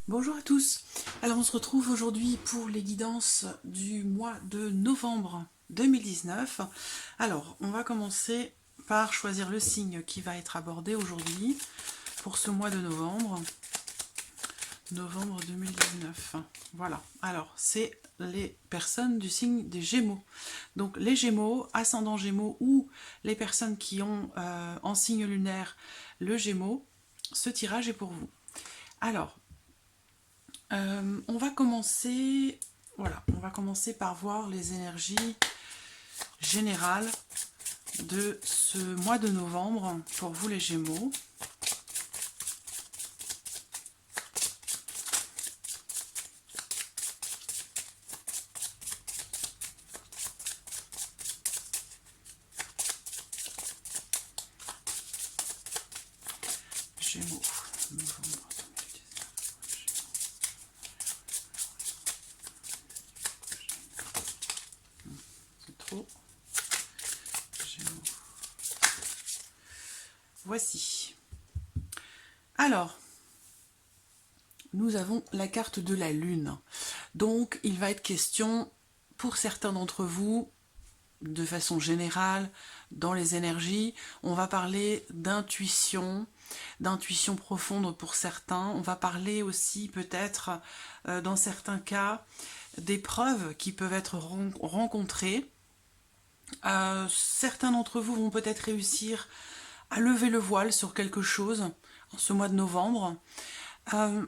Bonjour à tous. Alors on se retrouve aujourd'hui pour les guidances du mois de novembre 2019. Alors on va commencer par choisir le signe qui va être abordé aujourd'hui pour ce mois de novembre. Novembre 2019. Voilà. Alors c'est les personnes du signe des Gémeaux. Donc les Gémeaux, ascendant Gémeaux ou les personnes qui ont en signe lunaire le Gémeaux, ce tirage est pour vous. Alors, on va commencer, voilà, on va commencer par voir les énergies générales de ce mois de novembre pour vous les Gémeaux. Gémeaux, novembre 2019. C'est trop. Gémeaux. Voici. Alors, nous avons la carte de la Lune. Donc, il va être question, pour certains d'entre vous, de façon générale, dans les énergies, on va parler d'intuition profonde pour certains. On va parler aussi peut-être, dans certains cas, d'épreuves qui peuvent être rencontrées. Certains d'entre vous vont peut-être réussir à lever le voile sur quelque chose en ce mois de novembre. Euh,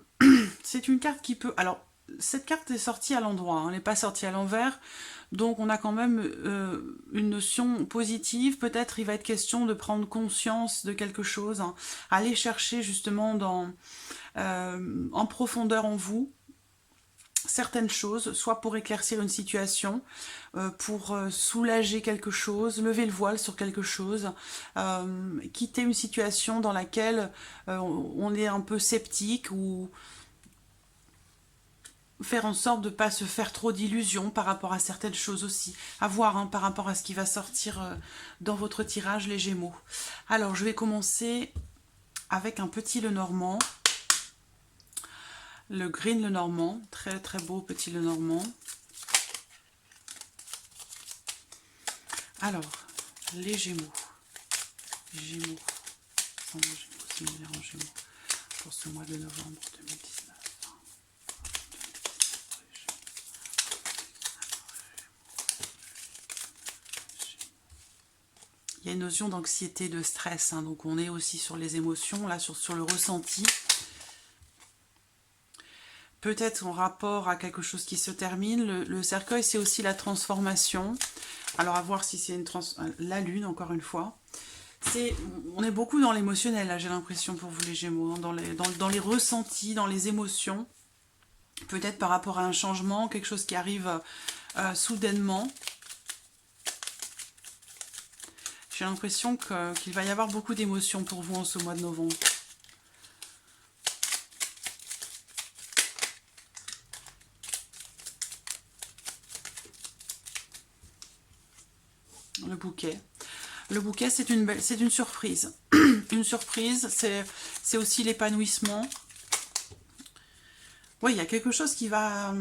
c'est une carte qui peut... Alors, cette carte est sortie à l'endroit, elle n'est pas sortie à l'envers, donc on a quand même une notion positive. Peut-être il va être question de prendre conscience de quelque chose, hein, aller chercher justement en profondeur en vous certaines choses, soit pour éclaircir une situation, pour soulager quelque chose, lever le voile sur quelque chose, quitter une situation dans laquelle on est un peu sceptique, ou faire en sorte de ne pas se faire trop d'illusions par rapport à certaines choses aussi. À voir, hein, par rapport à ce qui va sortir dans votre tirage, les Gémeaux. Alors, je vais commencer avec un petit Lenormand. Le Green Lenormand. Très très beau petit Lenormand. Alors, les Gémeaux. Gémeaux. Similaire en Gémeaux. Pour ce mois de novembre 2019. Il y a une notion d'anxiété, de stress, hein, donc on est aussi sur les émotions, là, sur le ressenti. Peut-être en rapport à quelque chose qui se termine. Le cercueil, c'est aussi la transformation. Alors, à voir si c'est la lune, encore une fois. On est beaucoup dans l'émotionnel, là, j'ai l'impression, pour vous les Gémeaux, hein, dans les ressentis, dans les émotions. Peut-être par rapport à un changement, quelque chose qui arrive soudainement. J'ai l'impression qu'il va y avoir beaucoup d'émotions pour vous en ce mois de novembre. Le bouquet. Le bouquet, c'est une surprise. Une surprise, c'est aussi l'épanouissement. Oui, il y a quelque chose qui va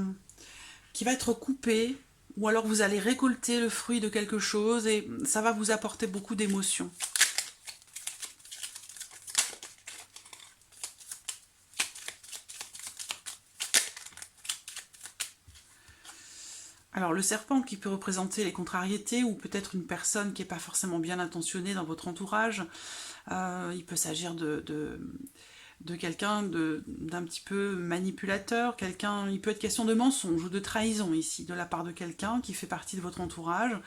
être coupé, ou alors vous allez récolter le fruit de quelque chose et ça va vous apporter beaucoup d'émotions. Alors le serpent qui peut représenter les contrariétés, ou peut-être une personne qui n'est pas forcément bien intentionnée dans votre entourage. Il peut s'agir de quelqu'un d'un petit peu manipulateur, il peut être question de mensonge ou de trahison ici, de la part de quelqu'un qui fait partie de votre entourage.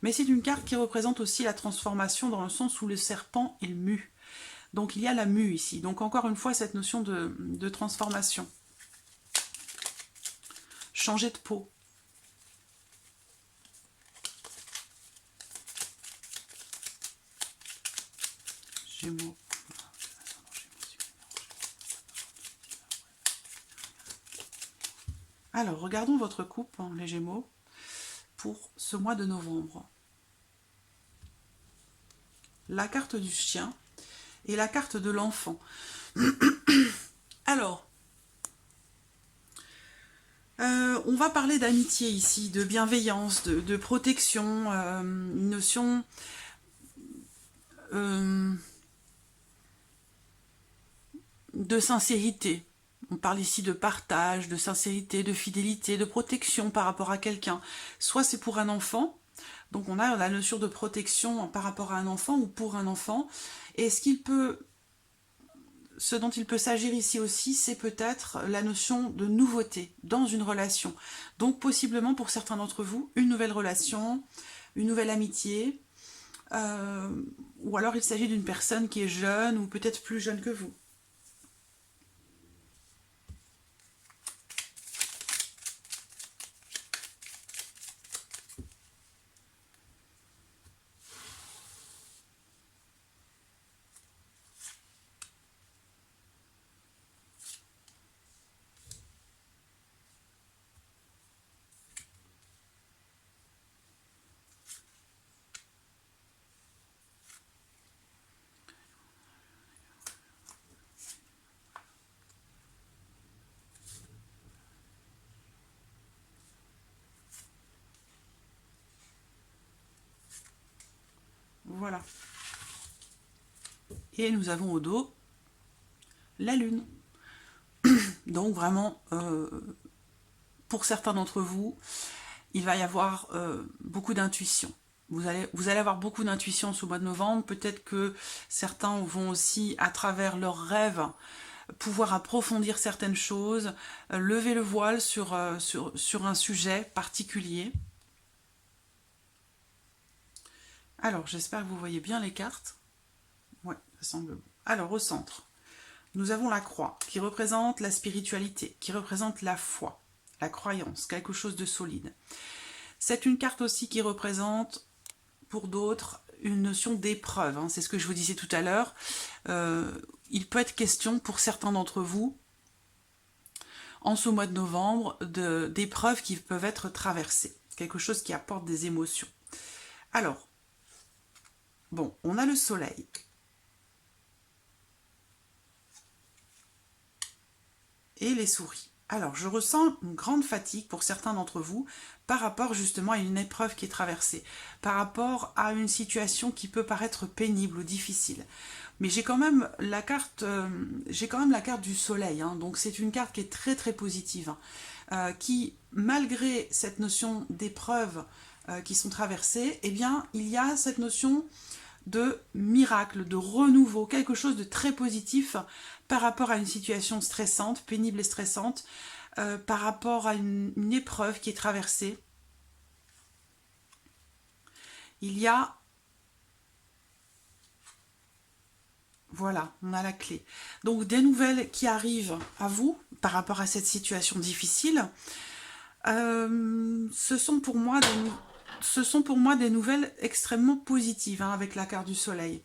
Mais c'est une carte qui représente aussi la transformation, dans le sens où le serpent est mu. Donc il y a la mue ici. Donc encore une fois, cette notion de transformation. Changer de peau. Gémeaux. Alors, regardons votre coupe, hein, les Gémeaux, pour ce mois de novembre. La carte du chien et la carte de l'enfant. Alors, va parler d'amitié ici, de bienveillance, de protection, une notion de sincérité. On parle ici de partage, de sincérité, de fidélité, de protection par rapport à quelqu'un. Soit c'est pour un enfant, donc on a la notion de protection par rapport à un enfant ou pour un enfant. Et ce dont il peut s'agir ici aussi, c'est peut-être la notion de nouveauté dans une relation. Donc possiblement pour certains d'entre vous, une nouvelle relation, une nouvelle amitié, ou alors il s'agit d'une personne qui est jeune ou peut-être plus jeune que vous. Voilà. Et nous avons au dos la lune. Donc vraiment, pour certains d'entre vous, il va y avoir beaucoup d'intuition. Vous allez avoir beaucoup d'intuition ce mois de novembre. Peut-être que certains vont aussi, à travers leurs rêves, pouvoir approfondir certaines choses, lever le voile sur un sujet particulier. Alors, j'espère que vous voyez bien les cartes. Ouais, ça semble bon. Alors, au centre, nous avons la croix, qui représente la spiritualité, qui représente la foi, la croyance, quelque chose de solide. C'est une carte aussi qui représente, pour d'autres, une notion d'épreuve. Hein. C'est ce que je vous disais tout à l'heure. Il peut être question, pour certains d'entre vous, en ce mois de novembre, d'épreuves qui peuvent être traversées. Quelque chose qui apporte des émotions. Alors, bon, on a le soleil. Et les souris. Alors, je ressens une grande fatigue pour certains d'entre vous par rapport justement à une épreuve qui est traversée, par rapport à une situation qui peut paraître pénible ou difficile. Mais j'ai quand même la carte, du soleil, hein, donc c'est une carte qui est très très positive, hein, qui, malgré cette notion d'épreuves qui sont traversées, eh bien, il y a cette notion de miracle, de renouveau, quelque chose de très positif par rapport à une situation stressante, pénible et stressante, par rapport à une épreuve qui est traversée. Il y a... Voilà, on a la clé. Donc des nouvelles qui arrivent à vous par rapport à cette situation difficile. Ce sont pour moi des nouvelles extrêmement positives, hein, avec la carte du soleil.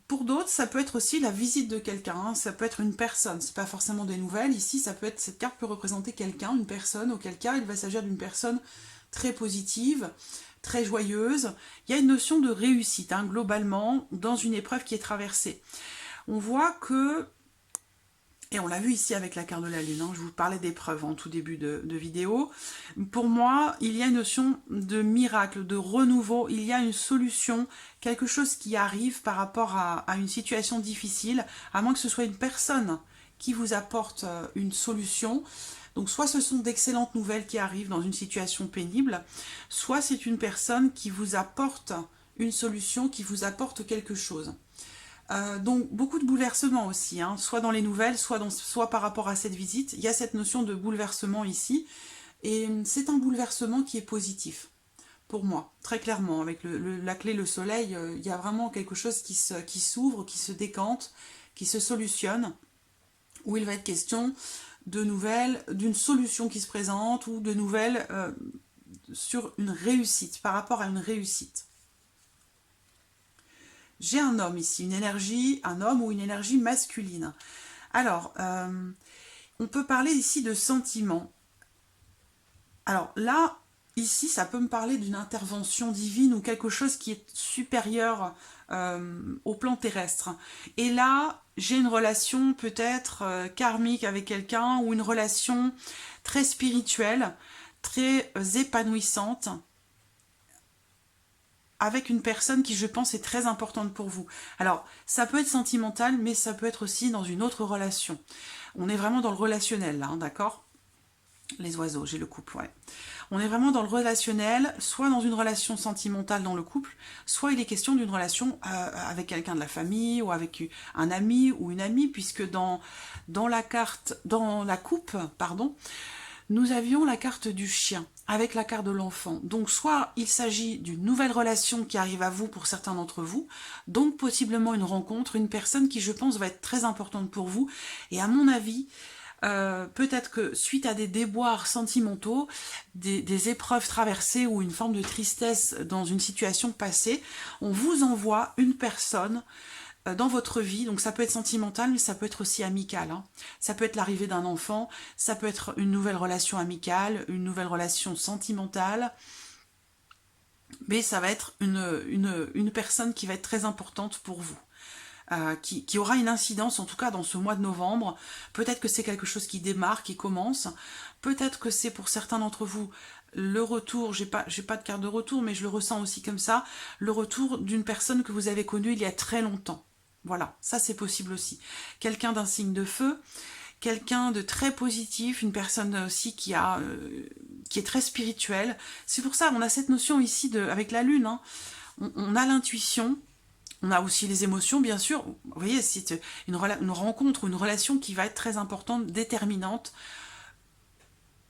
Pour d'autres, ça peut être aussi la visite de quelqu'un, hein, ça peut être une personne, c'est pas forcément des nouvelles. Ici, cette carte peut représenter quelqu'un, une personne, auquel cas il va s'agir d'une personne très positive, très joyeuse. Il y a une notion de réussite, hein, globalement, dans une épreuve qui est traversée. On voit que, et on l'a vu ici avec la carte de la lune, hein, je vous parlais d'épreuve en tout début de vidéo. Pour moi, il y a une notion de miracle, de renouveau, il y a une solution, quelque chose qui arrive par rapport à une situation difficile, à moins que ce soit une personne qui vous apporte une solution. Donc soit ce sont d'excellentes nouvelles qui arrivent dans une situation pénible, soit c'est une personne qui vous apporte une solution, qui vous apporte quelque chose. Donc beaucoup de bouleversements aussi, hein, soit dans les nouvelles, soit par rapport à cette visite. Il y a cette notion de bouleversement ici, et c'est un bouleversement qui est positif, pour moi, très clairement. Avec la clé, le soleil, il y a vraiment quelque chose qui s'ouvre, qui se décante, qui se solutionne, où il va être question de nouvelles, d'une solution qui se présente, ou de nouvelles sur une réussite, par rapport à une réussite. J'ai un homme ici, une énergie, un homme ou une énergie masculine. Alors, on peut parler ici de sentiments. Alors là, ici, ça peut me parler d'une intervention divine ou quelque chose qui est supérieur au plan terrestre. Et là, j'ai une relation peut-être karmique avec quelqu'un ou une relation très spirituelle, très épanouissante avec une personne qui, je pense, est très importante pour vous. Alors, ça peut être sentimental, mais ça peut être aussi dans une autre relation. On est vraiment dans le relationnel, là, hein, d'accord? Les oiseaux, j'ai le couple, ouais. On est vraiment dans le relationnel, soit dans une relation sentimentale dans le couple, soit il est question d'une relation avec quelqu'un de la famille ou avec un ami ou une amie, puisque dans la coupe, pardon, nous avions la carte du chien avec la carte de l'enfant. Donc soit il s'agit d'une nouvelle relation qui arrive à vous pour certains d'entre vous, donc possiblement une rencontre, une personne qui je pense va être très importante pour vous. Et à mon avis, peut-être que suite à des déboires sentimentaux, des épreuves traversées ou une forme de tristesse dans une situation passée, on vous envoie une personne dans votre vie, donc ça peut être sentimental, mais ça peut être aussi amical. Hein. Ça peut être l'arrivée d'un enfant, ça peut être une nouvelle relation amicale, une nouvelle relation sentimentale, mais ça va être une personne qui va être très importante pour vous. Qui aura une incidence en tout cas dans ce mois de novembre. Peut-être que c'est quelque chose qui démarre, qui commence. Peut-être que c'est pour certains d'entre vous le retour, j'ai pas de carte de retour, mais je le ressens aussi comme ça, le retour d'une personne que vous avez connue il y a très longtemps. Voilà, ça c'est possible aussi. Quelqu'un d'un signe de feu, quelqu'un de très positif, une personne aussi qui est très spirituelle. C'est pour ça on a cette notion ici avec la lune, hein. On a l'intuition, on a aussi les émotions, bien sûr. Vous voyez, c'est une rencontre, une relation qui va être très importante, déterminante,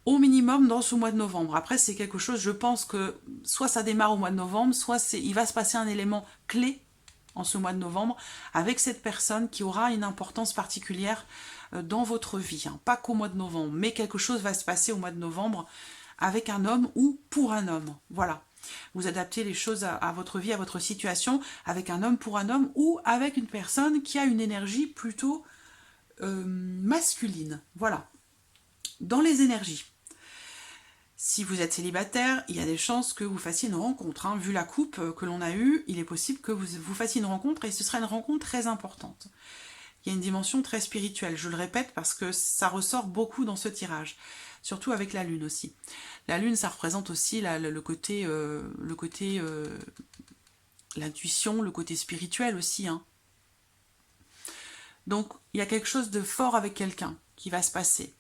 au minimum dans ce mois de novembre. Après, c'est quelque chose, je pense que soit ça démarre au mois de novembre, soit il va se passer un élément clé en ce mois de novembre avec cette personne qui aura une importance particulière dans votre vie. Hein. Pas qu'au mois de novembre, mais quelque chose va se passer au mois de novembre avec un homme ou pour un homme. Voilà. Vous adaptez les choses à votre vie, à votre situation, avec un homme pour un homme ou avec une personne qui a une énergie plutôt masculine. Voilà. Dans les énergies. Si vous êtes célibataire, il y a des chances que vous fassiez une rencontre. Hein. Vu la coupe que l'on a eue, il est possible que vous fassiez une rencontre et ce sera une rencontre très importante. Il y a une dimension très spirituelle, je le répète parce que ça ressort beaucoup dans ce tirage. Surtout avec la lune aussi. La lune, ça représente aussi le côté l'intuition, le côté spirituel aussi. Hein. Donc, il y a quelque chose de fort avec quelqu'un qui va se passer.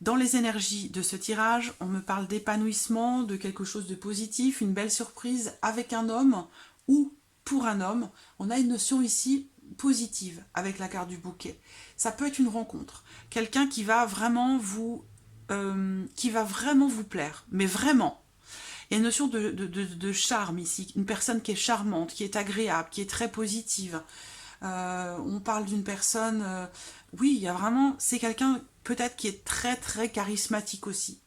Dans les énergies de ce tirage, on me parle d'épanouissement, de quelque chose de positif, une belle surprise avec un homme ou pour un homme. On a une notion ici positive avec la carte du bouquet. Ça peut être une rencontre. Quelqu'un qui va vraiment vous plaire. Mais vraiment. Il y a une notion de charme ici. Une personne qui est charmante, qui est agréable, qui est très positive. On parle d'une personne... oui, il y a vraiment... C'est quelqu'un peut-être qui est très très charismatique aussi.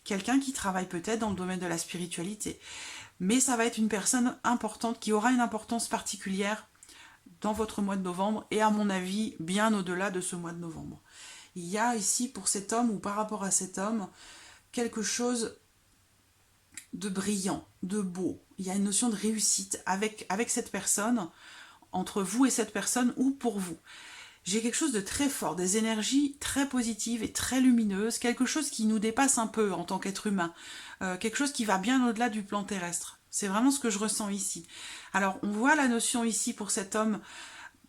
Quelqu'un qui travaille peut-être dans le domaine de la spiritualité. Mais ça va être une personne importante qui aura une importance particulière dans votre mois de novembre et à mon avis bien au-delà de ce mois de novembre. Il y a ici pour cet homme ou par rapport à cet homme quelque chose de brillant, de beau. Il y a une notion de réussite avec cette personne, entre vous et cette personne ou pour vous. J'ai quelque chose de très fort, des énergies très positives et très lumineuses, quelque chose qui nous dépasse un peu en tant qu'être humain, quelque chose qui va bien au-delà du plan terrestre. C'est vraiment ce que je ressens ici. Alors, on voit la notion ici pour cet homme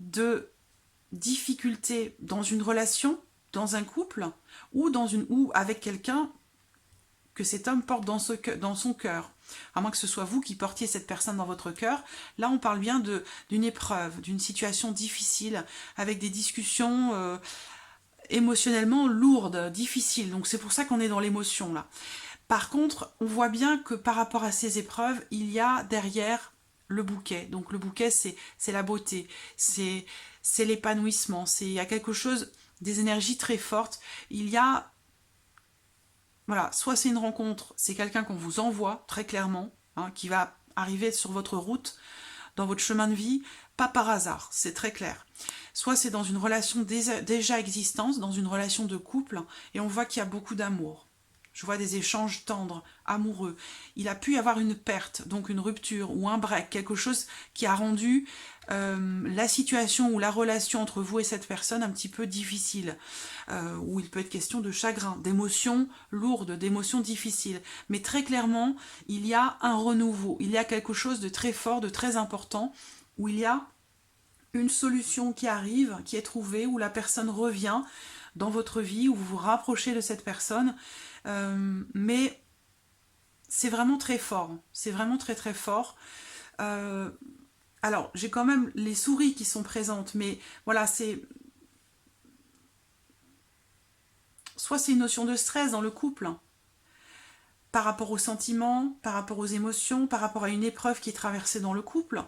de difficulté dans une relation, dans un couple, ou avec quelqu'un que cet homme porte dans son cœur. À moins que ce soit vous qui portiez cette personne dans votre cœur. Là, on parle bien d'une épreuve, d'une situation difficile, avec des discussions émotionnellement lourdes, difficiles. Donc c'est pour ça qu'on est dans l'émotion là. Par contre, on voit bien que par rapport à ces épreuves, il y a derrière le bouquet. Donc le bouquet, c'est la beauté, c'est l'épanouissement, il y a quelque chose, des énergies très fortes. Il y a... Voilà, soit c'est une rencontre, c'est quelqu'un qu'on vous envoie, très clairement, hein, qui va arriver sur votre route, dans votre chemin de vie, pas par hasard, c'est très clair. soit c'est dans une relation déjà existante, dans une relation de couple, et on voit qu'il y a beaucoup d'amour. Je vois des échanges tendres, amoureux. Il a pu y avoir une perte, donc une rupture ou un break, quelque chose qui a rendu la situation ou la relation entre vous et cette personne un petit peu difficile. Où il peut être question de chagrin, d'émotions lourdes, d'émotions difficiles. Mais très clairement, il y a un renouveau, il y a quelque chose de très fort, de très important, où il y a une solution qui arrive, qui est trouvée, où la personne revient dans votre vie, où vous vous rapprochez de cette personne. Mais c'est vraiment très fort, c'est vraiment très très fort. Alors, j'ai quand même les souris qui sont présentes, mais voilà, soit c'est une notion de stress dans le couple, par rapport aux sentiments, par rapport aux émotions, par rapport à une épreuve qui est traversée dans le couple,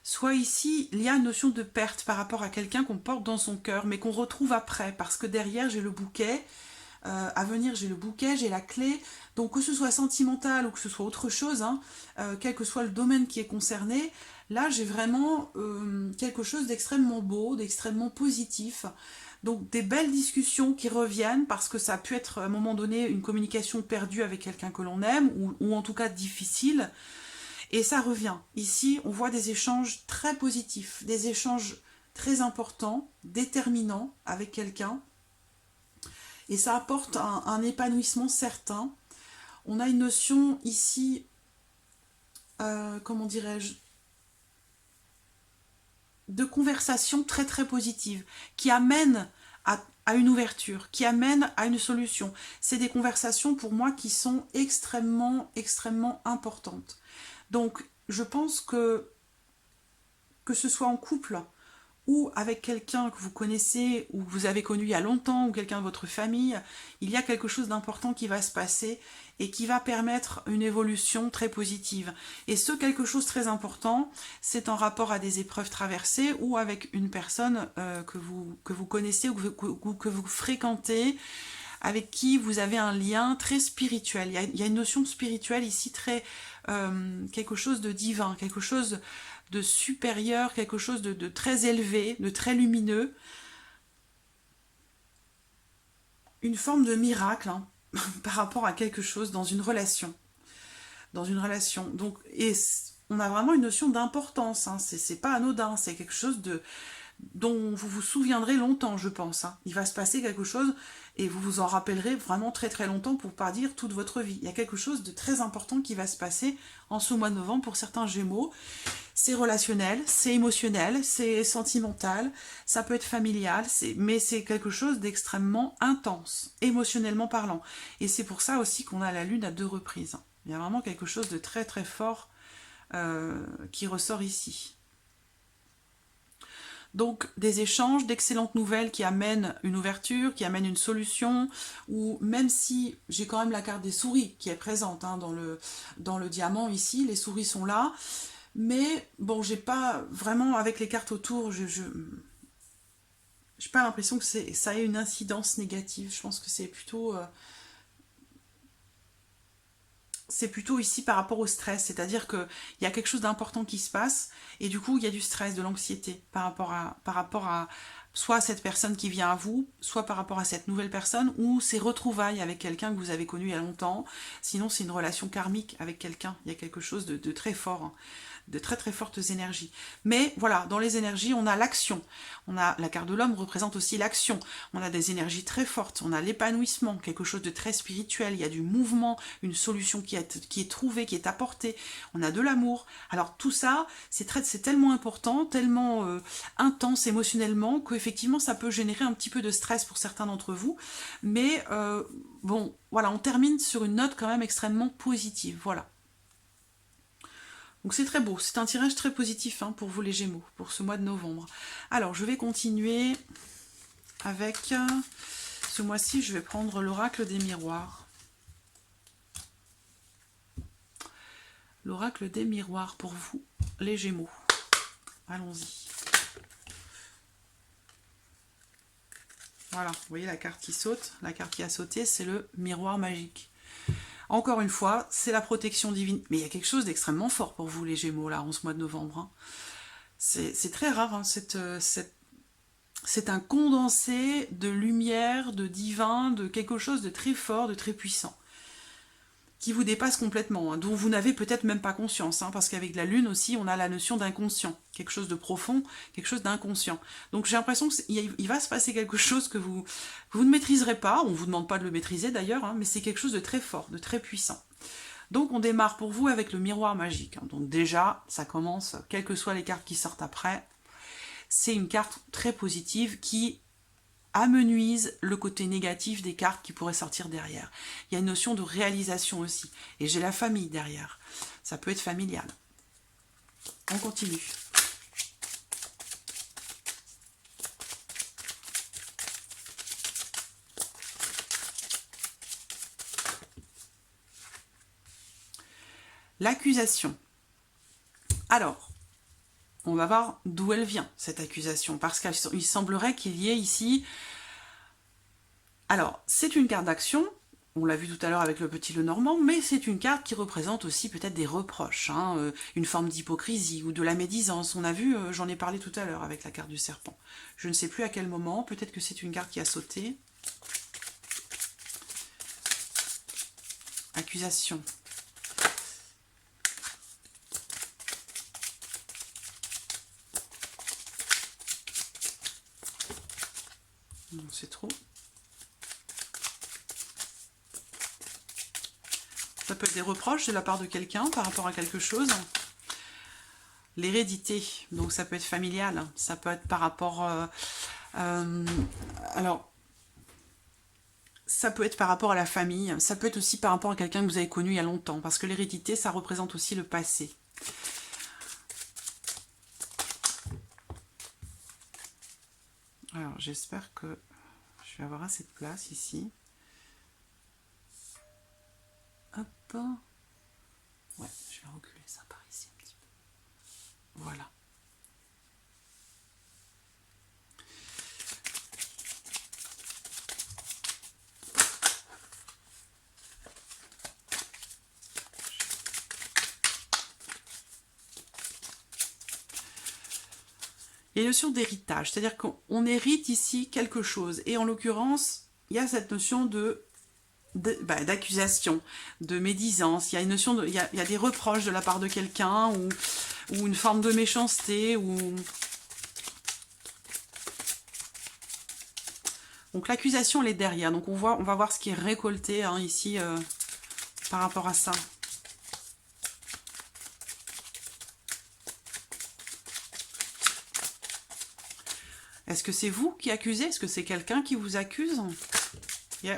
soit ici, il y a une notion de perte par rapport à quelqu'un qu'on porte dans son cœur, mais qu'on retrouve après, parce que derrière, j'ai le bouquet, à venir, j'ai le bouquet, j'ai la clé, donc que ce soit sentimental ou que ce soit autre chose, hein, quel que soit le domaine qui est concerné, là, j'ai vraiment quelque chose d'extrêmement beau, d'extrêmement positif. Donc des belles discussions qui reviennent parce que ça a pu être à un moment donné une communication perdue avec quelqu'un que l'on aime ou en tout cas difficile. Et ça revient. Ici, on voit des échanges très positifs, des échanges très importants, déterminants avec quelqu'un. Et ça apporte un épanouissement certain. On a une notion ici, comment dirais-je, de conversation très très positive, qui amène à une ouverture, qui amène à une solution. C'est des conversations pour moi qui sont extrêmement, extrêmement importantes. Donc je pense que ce soit en couple ou avec quelqu'un que vous connaissez ou que vous avez connu il y a longtemps ou quelqu'un de votre famille, il y a quelque chose d'important qui va se passer et qui va permettre une évolution très positive. Et ce quelque chose très important, c'est en rapport à des épreuves traversées ou avec une personne que vous connaissez ou que vous fréquentez, avec qui vous avez un lien très spirituel. Il y a une notion spirituelle ici très quelque chose de divin, quelque chose de supérieur, quelque chose de très élevé, de très lumineux. Une forme de miracle hein, par rapport à quelque chose dans une relation. Dans une relation. Donc, et on a vraiment une notion d'importance. Hein. C'est pas anodin, c'est quelque chose dont vous vous souviendrez longtemps, je pense. Hein. Il va se passer quelque chose et vous vous en rappellerez vraiment très très longtemps pour pas dire toute votre vie. Il y a quelque chose de très important qui va se passer en ce mois de novembre pour certains Gémeaux. C'est relationnel, c'est émotionnel, c'est sentimental, ça peut être familial, mais c'est quelque chose d'extrêmement intense, émotionnellement parlant. Et c'est pour ça aussi qu'on a la lune à 2 reprises. Il y a vraiment quelque chose de très très fort qui ressort ici. Donc des échanges, d'excellentes nouvelles qui amènent une ouverture, qui amènent une solution, ou même si j'ai quand même la carte des souris qui est présente hein, dans le diamant ici, les souris sont là, mais bon, j'ai pas vraiment, avec les cartes autour, j'ai pas l'impression que ça ait une incidence négative, je pense que c'est plutôt ici par rapport au stress, c'est-à-dire qu'il y a quelque chose d'important qui se passe, et du coup il y a du stress, de l'anxiété par rapport à soit cette personne qui vient à vous, soit par rapport à cette nouvelle personne, ou ces retrouvailles avec quelqu'un que vous avez connu il y a longtemps, sinon c'est une relation karmique avec quelqu'un, il y a quelque chose de très fort, hein, de très très fortes énergies. Mais voilà, dans les énergies, on a l'action. On a la carte de l'homme représente aussi l'action. On a des énergies très fortes. On a l'épanouissement, quelque chose de très spirituel. Il y a du mouvement, une solution qui est trouvée, qui est apportée. On a de l'amour. Alors tout ça, c'est tellement important, tellement intense émotionnellement qu'effectivement, ça peut générer un petit peu de stress pour certains d'entre vous. Mais bon, voilà, on termine sur une note quand même extrêmement positive. Voilà. Donc c'est très beau, c'est un tirage très positif hein, pour vous les Gémeaux, pour ce mois de novembre. Alors je vais continuer avec ce mois-ci, je vais prendre l'oracle des miroirs. L'oracle des miroirs pour vous, les Gémeaux. Allons-y. Voilà, vous voyez la carte qui saute. La carte qui a sauté, c'est le miroir magique. Encore une fois, c'est la protection divine. Mais il y a quelque chose d'extrêmement fort pour vous, les Gémeaux, là, en ce mois de novembre. Hein. C'est très rare, hein, cette c'est un condensé de lumière, de divin, de quelque chose de très fort, de très puissant, qui vous dépasse complètement, hein, dont vous n'avez peut-être même pas conscience, hein, parce qu'avec la lune aussi, on a la notion d'inconscient, quelque chose de profond, quelque chose d'inconscient. Donc j'ai l'impression qu'il va se passer quelque chose que vous ne maîtriserez pas, on ne vous demande pas de le maîtriser d'ailleurs, hein, mais c'est quelque chose de très fort, de très puissant. Donc on démarre pour vous avec le miroir magique. Hein. Donc déjà, ça commence, quelles que soient les cartes qui sortent après, c'est une carte très positive qui amenuise le côté négatif des cartes qui pourraient sortir derrière. Il y a une notion de réalisation aussi. Et j'ai la famille derrière. Ça peut être familial. On continue. L'accusation. Alors, on va voir d'où elle vient, cette accusation, parce qu'il semblerait qu'il y ait ici... Alors, c'est une carte d'action, on l'a vu tout à l'heure avec le petit Lenormand, mais c'est une carte qui représente aussi peut-être des reproches, hein, une forme d'hypocrisie ou de la médisance. On a vu, j'en ai parlé tout à l'heure avec la carte du serpent. Je ne sais plus à quel moment, peut-être que c'est une carte qui a sauté. Accusation. Non, c'est trop. Ça peut être des reproches de la part de quelqu'un par rapport à quelque chose. L'hérédité, donc ça peut être familial, ça peut être par rapport... alors, ça peut être par rapport à la famille, ça peut être aussi par rapport à quelqu'un que vous avez connu il y a longtemps, parce que l'hérédité, ça représente aussi le passé. Alors, j'espère que je vais avoir assez de place ici. Hop. Ouais, je vais reculer ça par ici un petit peu. Voilà. Il y a une notion d'héritage, c'est-à-dire qu'on hérite ici quelque chose. Et en l'occurrence, il y a cette notion d'accusation, de médisance, il y a une notion il y a des reproches de la part de quelqu'un ou une forme de méchanceté donc l'accusation elle est derrière, donc on va voir ce qui est récolté hein, ici par rapport à ça. Est-ce que c'est vous qui accusez? Est-ce que c'est quelqu'un qui vous accuse?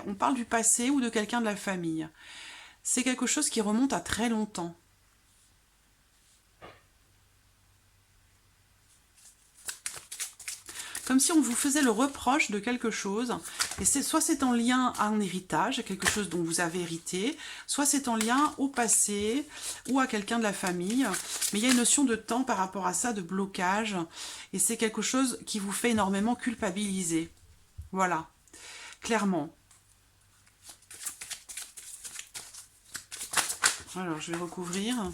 On parle du passé ou de quelqu'un de la famille. C'est quelque chose qui remonte à très longtemps. Comme si on vous faisait le reproche de quelque chose. Et soit c'est en lien à un héritage, à quelque chose dont vous avez hérité, soit c'est en lien au passé ou à quelqu'un de la famille. Mais il y a une notion de temps par rapport à ça, de blocage. Et c'est quelque chose qui vous fait énormément culpabiliser. Voilà, clairement. Alors, je vais recouvrir.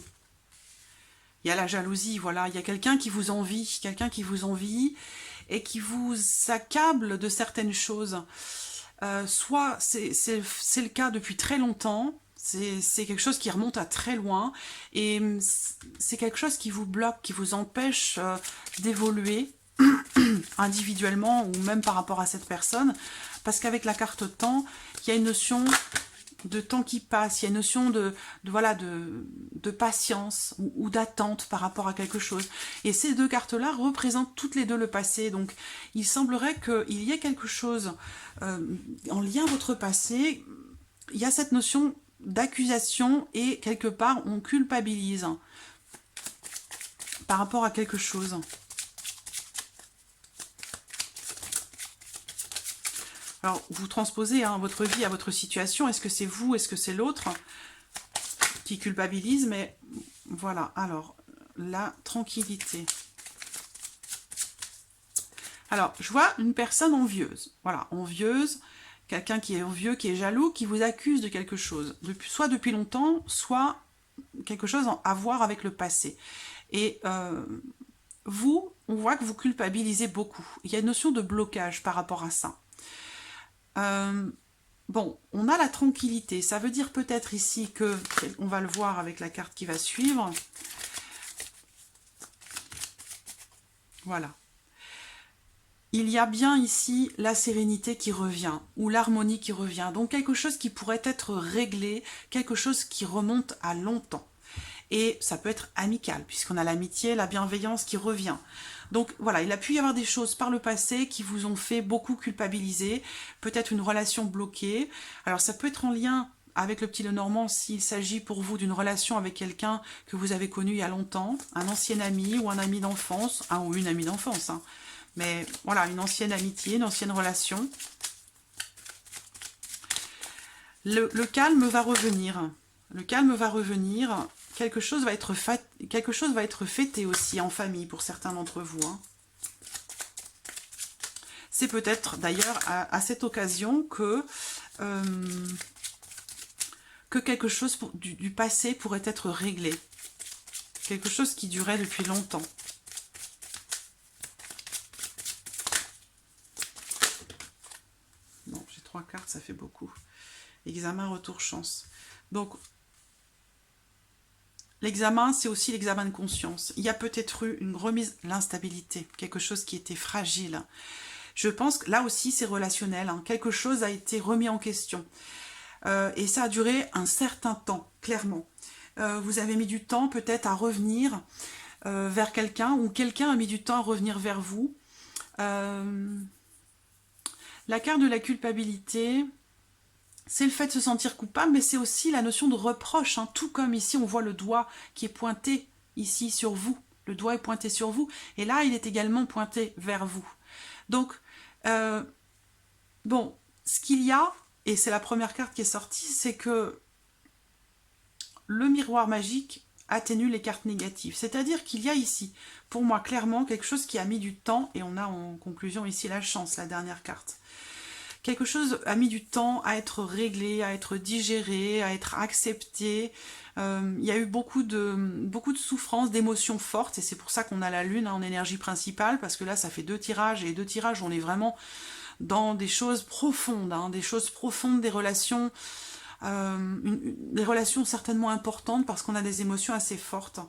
Il y a la jalousie, voilà. Il y a quelqu'un qui vous envie, et qui vous accable de certaines choses. Soit c'est le cas depuis très longtemps, c'est quelque chose qui remonte à très loin, et c'est quelque chose qui vous bloque, qui vous empêche d'évoluer individuellement, ou même par rapport à cette personne, parce qu'avec la carte temps, il y a une notion de temps qui passe, il y a une notion de patience ou d'attente par rapport à quelque chose. Et ces deux cartes-là représentent toutes les deux le passé. Donc, il semblerait qu'il y ait quelque chose en lien à votre passé. Il y a cette notion d'accusation et quelque part, on culpabilise par rapport à quelque chose. Alors, vous transposez hein, votre vie à votre situation. Est-ce que c'est vous, est-ce que c'est l'autre qui culpabilise? Mais voilà, alors, la tranquillité. Alors, je vois une personne envieuse. Voilà, envieuse, quelqu'un qui est envieux, qui est jaloux, qui vous accuse de quelque chose. Soit depuis longtemps, soit quelque chose à voir avec le passé. Et vous, on voit que vous culpabilisez beaucoup. Il y a une notion de blocage par rapport à ça. Bon, on a la tranquillité. Ça veut dire peut-être ici que, on va le voir avec la carte qui va suivre. Voilà. Il y a bien ici la sérénité qui revient, ou l'harmonie qui revient. Donc quelque chose qui pourrait être réglé, quelque chose qui remonte à longtemps. Et ça peut être amical, puisqu'on a l'amitié, la bienveillance qui revient. Donc voilà, il a pu y avoir des choses par le passé qui vous ont fait beaucoup culpabiliser, peut-être une relation bloquée. Alors ça peut être en lien avec le petit Lenormand s'il s'agit pour vous d'une relation avec quelqu'un que vous avez connu il y a longtemps, un ancien ami ou un ami d'enfance, un ou une amie d'enfance, hein. Mais voilà, une ancienne amitié, une ancienne relation. Le calme va revenir. Le calme va revenir. Quelque chose va être fêté aussi en famille pour certains d'entre vous, hein. C'est peut-être d'ailleurs à cette occasion que quelque chose du passé pourrait être réglé. Quelque chose qui durait depuis longtemps. Bon, j'ai 3 cartes, ça fait beaucoup. Examen, retour, chance. Donc, l'examen, c'est aussi l'examen de conscience. Il y a peut-être eu une remise, l'instabilité, quelque chose qui était fragile. Je pense que là aussi, c'est relationnel, hein. Quelque chose a été remis en question. Et ça a duré un certain temps, clairement. Vous avez mis du temps peut-être à revenir vers quelqu'un, ou quelqu'un a mis du temps à revenir vers vous. La carte de la culpabilité, c'est le fait de se sentir coupable, mais c'est aussi la notion de reproche, hein. Tout comme ici, on voit le doigt qui est pointé ici sur vous. Le doigt est pointé sur vous, et là, il est également pointé vers vous. Donc, bon, ce qu'il y a, et c'est la première carte qui est sortie, c'est que le miroir magique atténue les cartes négatives. C'est-à-dire qu'il y a ici, pour moi, clairement, quelque chose qui a mis du temps, et on a en conclusion ici la chance, la dernière carte. Quelque chose a mis du temps à être réglé, à être digéré, à être accepté. Il y a eu beaucoup de souffrances, d'émotions fortes, et c'est pour ça qu'on a la lune, hein, en énergie principale, parce que là, ça fait 2 tirages, et 2 tirages, on est vraiment dans des choses profondes, hein, des relations, des relations certainement importantes, parce qu'on a des émotions assez fortes.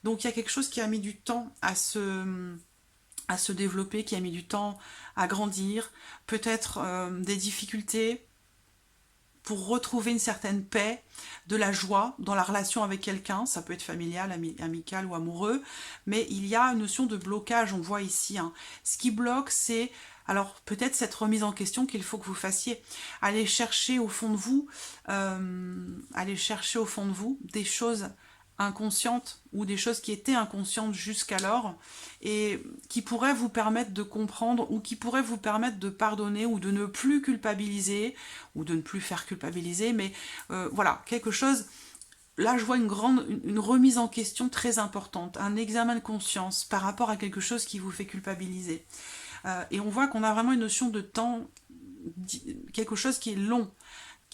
Donc il y a quelque chose qui a mis du temps à se développer, qui a mis du temps à grandir, peut-être des difficultés pour retrouver une certaine paix, de la joie dans la relation avec quelqu'un, ça peut être familial, amical ou amoureux, mais il y a une notion de blocage, on voit ici, hein. Ce qui bloque, c'est, alors peut-être cette remise en question qu'il faut que vous fassiez, aller chercher au fond de vous, des choses inconscientes ou des choses qui étaient inconscientes jusqu'alors et qui pourraient vous permettre de comprendre ou qui pourraient vous permettre de pardonner ou de ne plus culpabiliser ou de ne plus faire culpabiliser, mais voilà, quelque chose. Là, je vois une remise en question très importante, un examen de conscience par rapport à quelque chose qui vous fait culpabiliser. Et on voit qu'on a vraiment une notion de temps, quelque chose qui est long,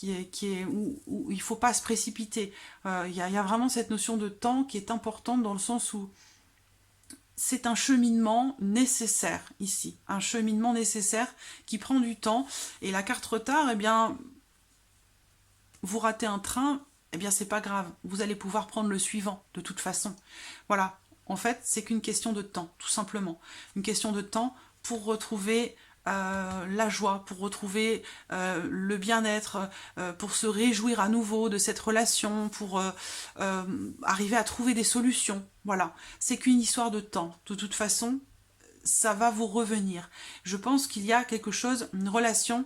où il ne faut pas se précipiter. Il y a vraiment cette notion de temps qui est importante dans le sens où c'est un cheminement nécessaire ici, un cheminement nécessaire qui prend du temps. Et la carte retard, eh bien, vous ratez un train, eh bien c'est pas grave, vous allez pouvoir prendre le suivant de toute façon. Voilà, en fait, c'est qu'une question de temps, tout simplement. Une question de temps pour retrouver la joie, pour retrouver le bien-être, pour se réjouir à nouveau de cette relation, pour arriver à trouver des solutions. Voilà, c'est qu'une histoire de temps. De toute façon, ça va vous revenir. Je pense qu'il y a quelque chose, une relation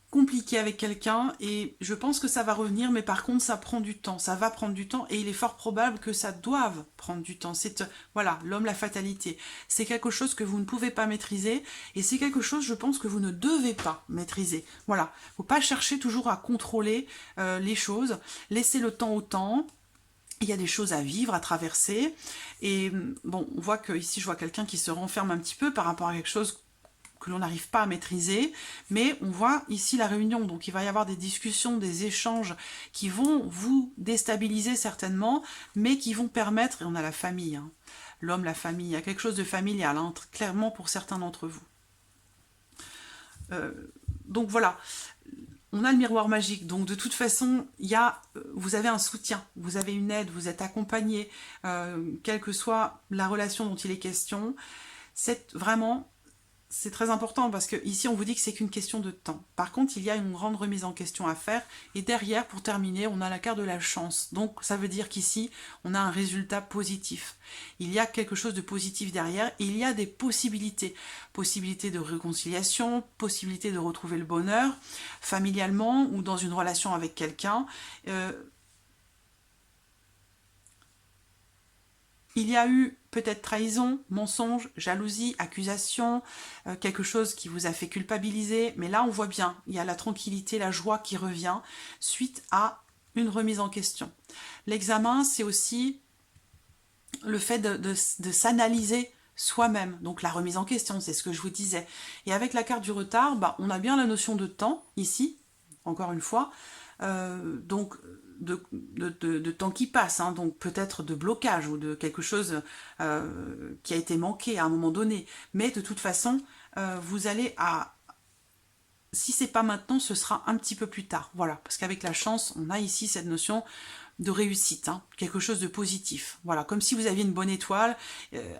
compliqué avec quelqu'un et je pense que ça va revenir, mais par contre ça prend du temps, ça va prendre du temps et il est fort probable que ça doive prendre du temps. C'est voilà, l'homme, la fatalité, c'est quelque chose que vous ne pouvez pas maîtriser et c'est quelque chose, je pense, que vous ne devez pas maîtriser. Voilà, faut pas chercher toujours à contrôler les choses, laissez le temps au temps. Il y a des choses à vivre, à traverser et bon, on voit que ici je vois quelqu'un qui se renferme un petit peu par rapport à quelque chose que l'on n'arrive pas à maîtriser, mais on voit ici la réunion, donc il va y avoir des discussions, des échanges qui vont vous déstabiliser certainement, mais qui vont permettre, et on a la famille, hein, l'homme, la famille. Il y a quelque chose de familial, hein, clairement pour certains d'entre vous. Donc voilà, on a le miroir magique, donc de toute façon, vous avez un soutien, vous avez une aide, vous êtes accompagné, quelle que soit la relation dont il est question. C'est très important parce que ici on vous dit que c'est qu'une question de temps. Par contre, il y a une grande remise en question à faire et derrière, pour terminer, on a la carte de la chance. Donc ça veut dire qu'ici, on a un résultat positif. Il y a quelque chose de positif derrière et il y a des possibilités. Possibilités de réconciliation, possibilités de retrouver le bonheur familialement ou dans une relation avec quelqu'un. Il y a eu peut-être trahison, mensonge, jalousie, accusation, quelque chose qui vous a fait culpabiliser. Mais là, on voit bien, il y a la tranquillité, la joie qui revient suite à une remise en question. L'examen, c'est aussi le fait de s'analyser soi-même. Donc la remise en question, c'est ce que je vous disais. Et avec la carte du retard, on a bien la notion de temps, ici, encore une fois. Donc de temps qui passe, hein, donc peut-être de blocage ou de quelque chose qui a été manqué à un moment donné. Mais de toute façon, vous allez si c'est pas maintenant, ce sera un petit peu plus tard. Voilà, parce qu'avec la chance, on a ici cette notion de réussite, hein, quelque chose de positif. Voilà, comme si vous aviez une bonne étoile,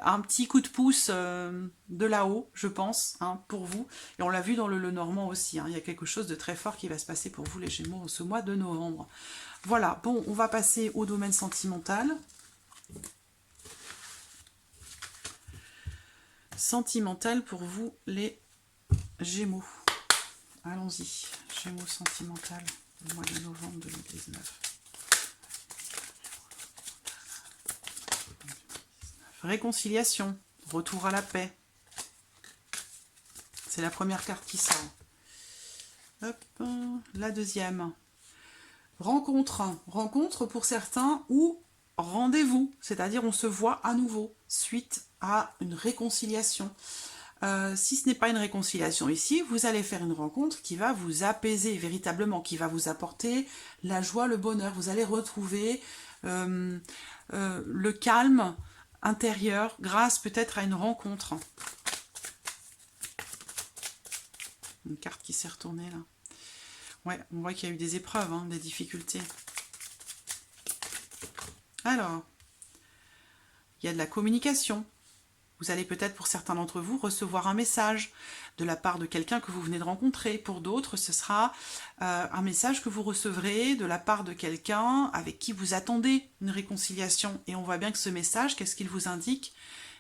un petit coup de pouce de là-haut, je pense, hein, pour vous. Et on l'a vu dans le Normand aussi, hein, il y a quelque chose de très fort qui va se passer pour vous les Gémeaux en ce mois de novembre. Voilà, bon, on va passer au domaine sentimental. Sentimental pour vous les Gémeaux. Allons-y, Gémeaux sentimental, le mois de novembre 2019. Réconciliation, retour à la paix. C'est la première carte qui sort. Hop, la deuxième. Rencontre. Rencontre pour certains ou rendez-vous. C'est-à-dire on se voit à nouveau suite à une réconciliation. Si ce n'est pas une réconciliation ici, vous allez faire une rencontre qui va vous apaiser véritablement, qui va vous apporter la joie, le bonheur. Vous allez retrouver le calme intérieur grâce peut-être à une rencontre. Une carte qui s'est retournée là. Ouais, on voit qu'il y a eu des épreuves, hein, des difficultés. Alors, il y a de la communication. Vous allez peut-être, pour certains d'entre vous, recevoir un message de la part de quelqu'un que vous venez de rencontrer. Pour d'autres, ce sera un message que vous recevrez de la part de quelqu'un avec qui vous attendez une réconciliation. Et on voit bien que ce message, qu'est-ce qu'il vous indique?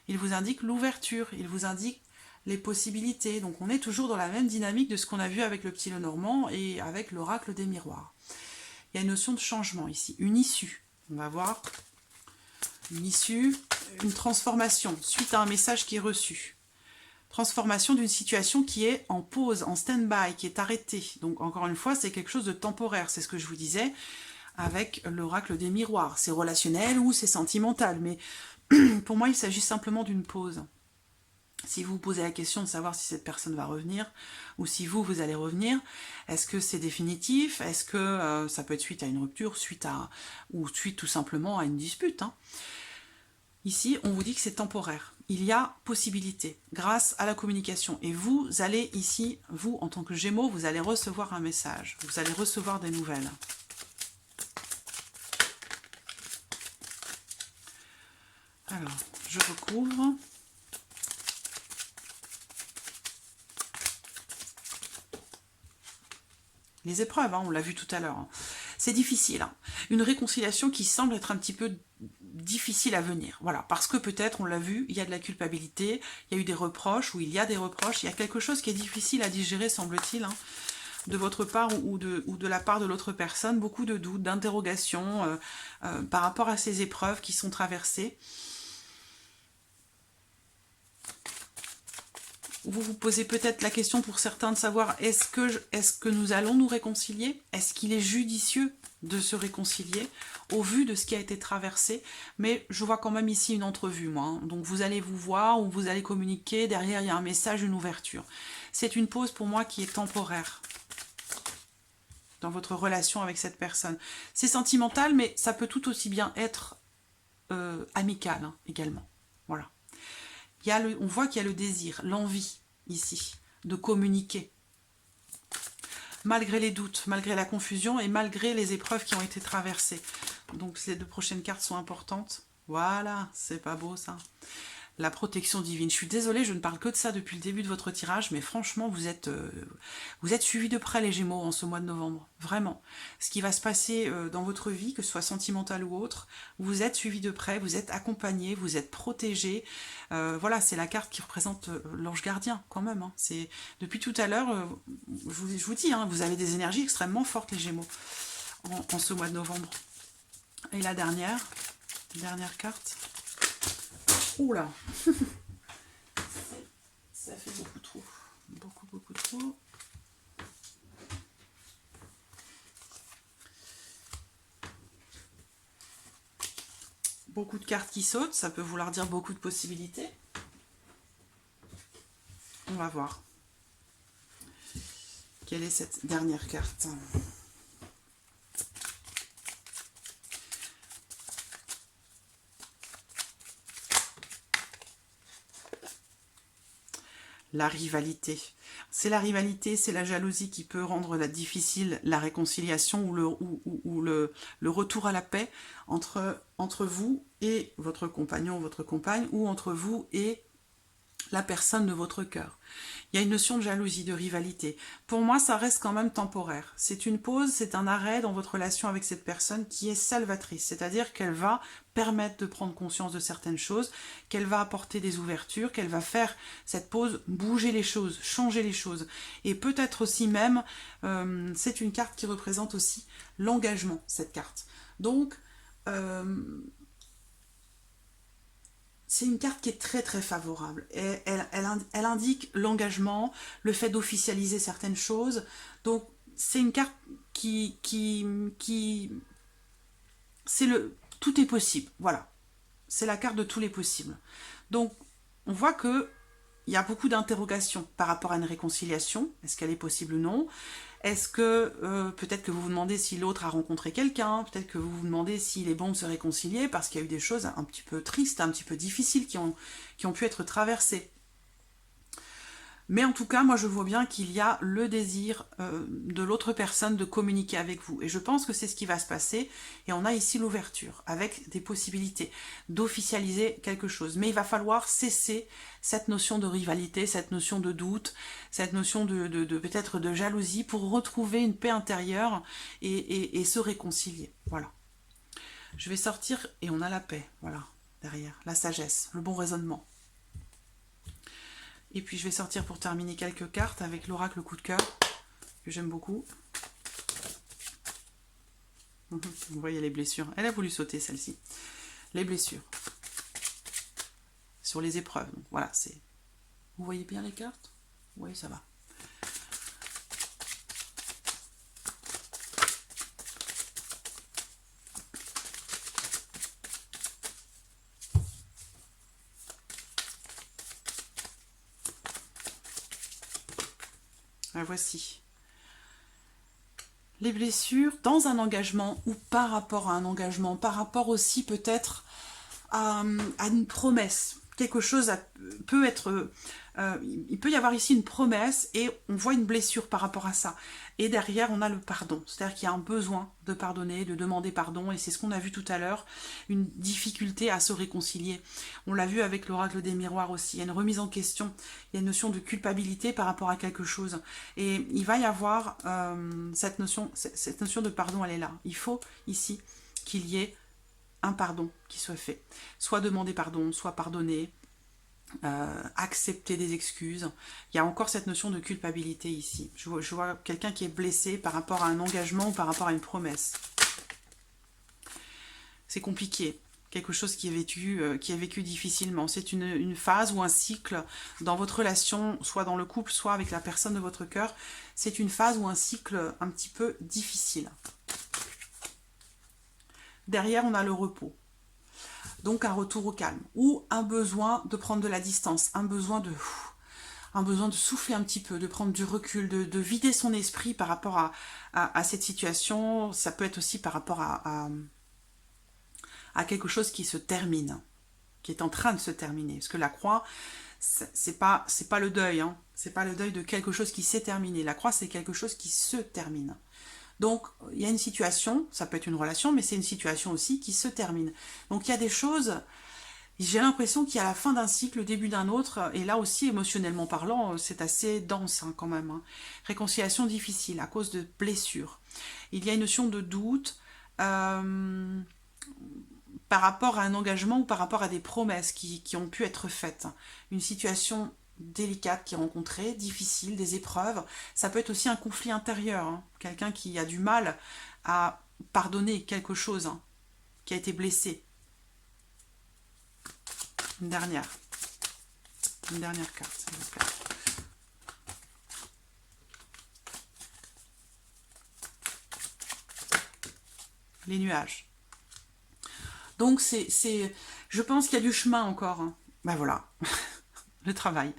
Il vous indique l'ouverture, il vous indique les possibilités. Donc on est toujours dans la même dynamique de ce qu'on a vu avec le petit Lenormand et avec l'oracle des miroirs. Il y a une notion de changement ici, une issue. On va voir une issue, une transformation suite à un message qui est reçu. Transformation d'une situation qui est en pause, en stand-by, qui est arrêtée. Donc encore une fois, c'est quelque chose de temporaire, c'est ce que je vous disais avec l'oracle des miroirs. C'est relationnel ou c'est sentimental, mais pour moi, il s'agit simplement d'une pause. Si vous vous posez la question de savoir si cette personne va revenir, ou si vous allez revenir, est-ce que c'est définitif? Est-ce que ça peut être suite à une rupture, ou suite tout simplement à une dispute, hein? Ici, on vous dit que c'est temporaire. Il y a possibilité grâce à la communication. Et vous allez ici, vous en tant que Gémeaux, vous allez recevoir un message. Vous allez recevoir des nouvelles. Alors, je recouvre. Les épreuves, hein, on l'a vu tout à l'heure. Hein. C'est difficile. Hein. Une réconciliation qui semble être un petit peu difficile à venir. Voilà, parce que peut-être, on l'a vu, il y a de la culpabilité, il y a eu des reproches, ou il y a des reproches, il y a quelque chose qui est difficile à digérer, semble-t-il, hein, de votre part ou de la part de l'autre personne, beaucoup de doutes, d'interrogations par rapport à ces épreuves qui sont traversées. Vous vous posez peut-être la question pour certains de savoir est-ce que nous allons nous réconcilier? Est-ce qu'il est judicieux de se réconcilier au vu de ce qui a été traversé? Mais je vois quand même ici une entrevue, moi. Hein. Donc vous allez vous voir ou vous allez communiquer. Derrière, il y a un message, une ouverture. C'est une pause pour moi qui est temporaire dans votre relation avec cette personne. C'est sentimental, mais ça peut tout aussi bien être amical hein, également. Voilà. On voit qu'il y a le désir, l'envie ici, de communiquer. Malgré les doutes, malgré la confusion et malgré les épreuves qui ont été traversées. Donc ces 2 prochaines cartes sont importantes. Voilà, c'est pas beau ça. La protection divine. Je suis désolée, je ne parle que de ça depuis le début de votre tirage, mais franchement, vous êtes suivis de près les Gémeaux en ce mois de novembre. Vraiment. Ce qui va se passer dans votre vie, que ce soit sentimentale ou autre, vous êtes suivis de près, vous êtes accompagnés, vous êtes protégés. Voilà, c'est la carte qui représente l'ange gardien quand même. Hein. Depuis tout à l'heure, je vous dis, hein, vous avez des énergies extrêmement fortes les Gémeaux en ce mois de novembre. Et la dernière carte. Oula. Ça fait beaucoup trop. Beaucoup trop. Beaucoup de cartes qui sautent, ça peut vouloir dire beaucoup de possibilités. On va voir. Quelle est cette dernière carte ? La rivalité. C'est la rivalité, c'est la jalousie qui peut rendre difficile la réconciliation ou le retour à la paix entre vous et votre compagnon ou votre compagne, ou entre vous et la personne de votre cœur. Il y a une notion de jalousie, de rivalité. Pour moi, ça reste quand même temporaire. C'est une pause, c'est un arrêt dans votre relation avec cette personne qui est salvatrice. C'est-à-dire qu'elle va permettre de prendre conscience de certaines choses, qu'elle va apporter des ouvertures, qu'elle va faire cette pause bouger les choses, changer les choses. Et peut-être aussi même, c'est une carte qui représente aussi l'engagement, cette carte. Donc, c'est une carte qui est très très favorable. Et elle indique l'engagement, le fait d'officialiser certaines choses. Donc c'est une carte qui tout est possible. Voilà, c'est la carte de tous les possibles. Donc on voit que il y a beaucoup d'interrogations par rapport à une réconciliation. Est-ce qu'elle est possible ou non ? Est-ce que peut-être que vous vous demandez si l'autre a rencontré quelqu'un, peut-être que vous vous demandez s'il est bon de se réconcilier parce qu'il y a eu des choses un petit peu tristes, un petit peu difficiles qui ont pu être traversées. Mais en tout cas, moi je vois bien qu'il y a le désir de l'autre personne de communiquer avec vous. Et je pense que c'est ce qui va se passer. Et on a ici l'ouverture, avec des possibilités d'officialiser quelque chose. Mais il va falloir cesser cette notion de rivalité, cette notion de doute, cette notion de peut-être de jalousie pour retrouver une paix intérieure et se réconcilier. Voilà. Je vais sortir et on a la paix, voilà, derrière. La sagesse, le bon raisonnement. Et puis je vais sortir pour terminer quelques cartes avec l'oracle coup de cœur, que j'aime beaucoup. Vous voyez les blessures. Elle a voulu sauter celle-ci. Les blessures. Sur les épreuves. Donc, voilà, c'est... Vous voyez bien les cartes? Oui, ça va. La voici. Les blessures dans un engagement ou par rapport à un engagement, par rapport aussi peut-être à une promesse. Quelque chose peut être... il peut y avoir ici une promesse et on voit une blessure par rapport à ça. Et derrière, on a le pardon. C'est-à-dire qu'il y a un besoin de pardonner, de demander pardon. Et c'est ce qu'on a vu tout à l'heure, une difficulté à se réconcilier. On l'a vu avec l'oracle des miroirs aussi. Il y a une remise en question. Il y a une notion de culpabilité par rapport à quelque chose. Et il va y avoir cette notion de pardon, elle est là. Il faut ici qu'il y ait un pardon qui soit fait. Soit demander pardon, soit pardonner, accepter des excuses. Il y a encore cette notion de culpabilité ici. Je vois quelqu'un qui est blessé par rapport à un engagement ou par rapport à une promesse. C'est compliqué. Quelque chose qui est vécu difficilement. C'est une phase ou un cycle dans votre relation, soit dans le couple, soit avec la personne de votre cœur. C'est une phase ou un cycle un petit peu difficile. Derrière, on a le repos. Donc un retour au calme. Ou un besoin de prendre de la distance. Un besoin de souffler un petit peu, de prendre du recul, de vider son esprit par rapport à cette situation. Ça peut être aussi par rapport à quelque chose qui se termine. qui est en train de se terminer. Parce que la croix, c'est pas le deuil, hein. C'est pas le deuil de quelque chose qui s'est terminé. La croix, c'est quelque chose qui se termine. Donc, il y a une situation, ça peut être une relation, mais c'est une situation aussi qui se termine. Donc, il y a des choses, j'ai l'impression qu'il y a la fin d'un cycle, le début d'un autre, et là aussi, émotionnellement parlant, c'est assez dense hein, quand même. Hein. Réconciliation difficile à cause de blessures. Il y a une notion de doute par rapport à un engagement ou par rapport à des promesses qui ont pu être faites. Une situation délicate qui est rencontrée, difficile, des épreuves. Ça peut être aussi un conflit intérieur, hein. Quelqu'un qui a du mal à pardonner quelque chose, hein, qui a été blessé. Une dernière carte, s'il vous plaît. Les nuages. Donc je pense qu'il y a du chemin encore. Hein. Ben voilà, le travail.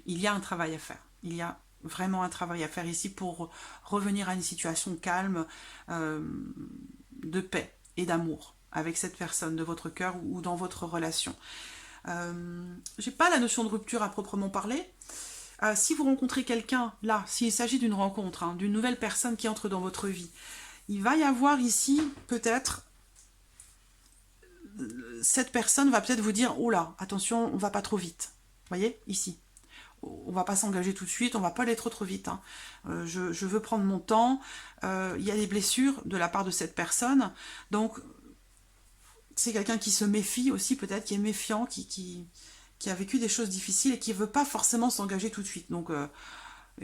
Il y a un travail à faire. Il y a vraiment un travail à faire ici pour revenir à une situation calme, de paix et d'amour avec cette personne de votre cœur ou dans votre relation. J'ai pas la notion de rupture à proprement parler. Si vous rencontrez quelqu'un, là, s'il s'agit d'une rencontre, hein, d'une nouvelle personne qui entre dans votre vie, il va y avoir ici peut-être cette personne va peut-être vous dire oh là, attention, on va pas trop vite. Vous voyez, ici. On va pas s'engager tout de suite, on va pas aller trop vite. Hein. Je veux prendre mon temps. Il y a des blessures de la part de cette personne. Donc, c'est quelqu'un qui se méfie aussi, peut-être, qui est méfiant, qui a vécu des choses difficiles et qui veut pas forcément s'engager tout de suite. Donc,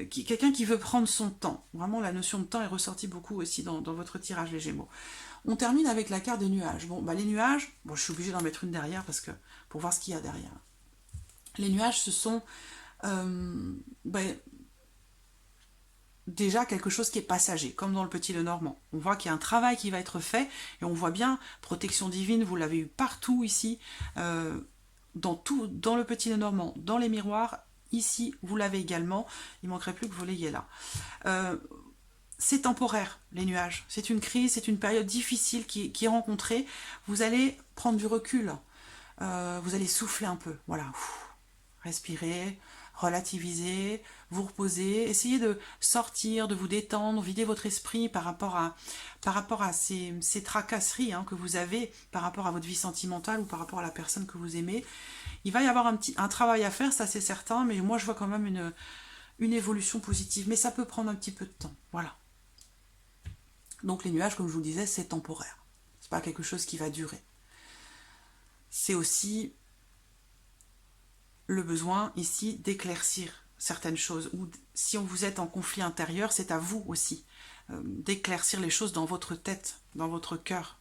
quelqu'un qui veut prendre son temps. Vraiment, la notion de temps est ressortie beaucoup aussi dans votre tirage, les Gémeaux. On termine avec la carte des nuages. Bon, bah les nuages, bon, je suis obligée d'en mettre une derrière parce que pour voir ce qu'il y a derrière. Les nuages, ce sont déjà quelque chose qui est passager, comme dans le Petit Lenormand. On voit qu'il y a un travail qui va être fait et on voit bien, protection divine, vous l'avez eu partout ici, dans le Petit Lenormand, dans les miroirs, ici, vous l'avez également. Il ne manquerait plus que vous l'ayez là. C'est temporaire, les nuages. C'est une crise, c'est une période difficile qui est rencontrée. Vous allez prendre du recul. Vous allez souffler un peu. Voilà. Respirer, relativiser, vous reposer. Essayez de sortir, de vous détendre, vider votre esprit par rapport à ces tracasseries hein, que vous avez par rapport à votre vie sentimentale ou par rapport à la personne que vous aimez. Il va y avoir un travail à faire, ça c'est certain, mais moi je vois quand même une évolution positive. Mais ça peut prendre un petit peu de temps. Voilà. Donc les nuages, comme je vous le disais, c'est temporaire. C'est pas quelque chose qui va durer. C'est aussi le besoin ici d'éclaircir certaines choses. Ou si vous êtes en conflit intérieur, c'est à vous aussi d'éclaircir les choses dans votre tête, dans votre cœur,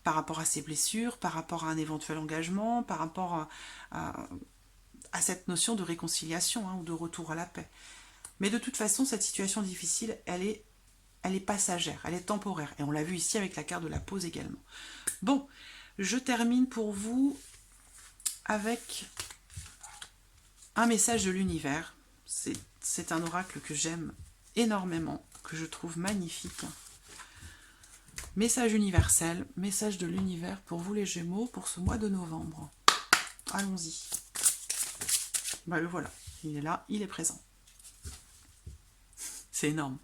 par rapport à ces blessures, par rapport à un éventuel engagement, par rapport à cette notion de réconciliation hein, ou de retour à la paix. Mais de toute façon, cette situation difficile, elle est passagère, elle est temporaire. Et on l'a vu ici avec la carte de la pause également. Bon, je termine pour vous avec un message de l'univers. C'est un oracle que j'aime énormément, que je trouve magnifique. Message universel, message de l'univers pour vous les Gémeaux pour ce mois de novembre. Allons-y. Bah le voilà, il est là, il est présent. C'est énorme.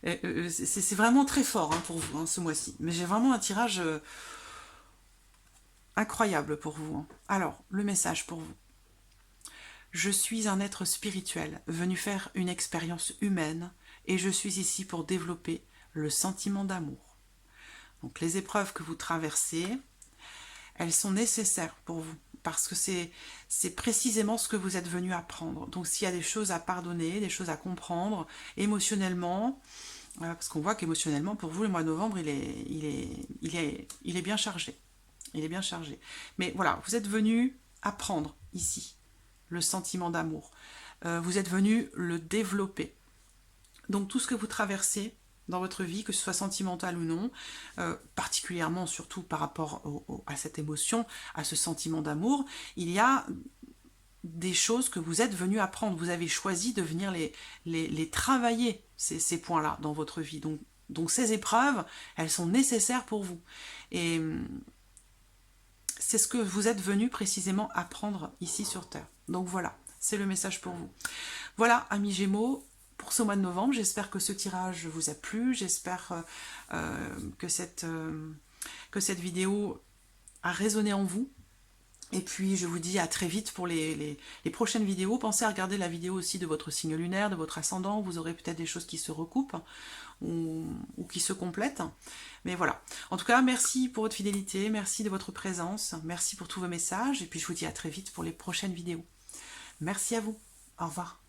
C'est vraiment très fort hein, pour vous hein, ce mois-ci. Mais j'ai vraiment un tirage incroyable pour vous. Hein. Alors, le message pour vous. Je suis un être spirituel venu faire une expérience humaine et je suis ici pour développer le sentiment d'amour. Donc les épreuves que vous traversez, elles sont nécessaires pour vous parce que c'est précisément ce que vous êtes venu apprendre. Donc s'il y a des choses à pardonner, des choses à comprendre émotionnellement, parce qu'on voit qu'émotionnellement pour vous le mois de novembre il est bien chargé. Il est bien chargé. Mais voilà, vous êtes venu apprendre ici le sentiment d'amour. Vous êtes venu le développer. Donc tout ce que vous traversez dans votre vie, que ce soit sentimental ou non, particulièrement surtout par rapport à cette émotion, à ce sentiment d'amour, il y a des choses que vous êtes venu apprendre. Vous avez choisi de venir les travailler, ces points-là, dans votre vie. Donc ces épreuves, elles sont nécessaires pour vous. Et c'est ce que vous êtes venu précisément apprendre ici sur Terre. Donc voilà, c'est le message pour vous. Voilà, amis Gémeaux, pour ce mois de novembre, j'espère que ce tirage vous a plu, j'espère que cette vidéo a résonné en vous. Et puis je vous dis à très vite pour les prochaines vidéos. Pensez à regarder la vidéo aussi de votre signe lunaire, de votre ascendant. Vous aurez peut-être des choses qui se recoupent ou qui se complètent. Mais voilà. En tout cas, merci pour votre fidélité, merci de votre présence, merci pour tous vos messages. Et puis je vous dis à très vite pour les prochaines vidéos. Merci à vous. Au revoir.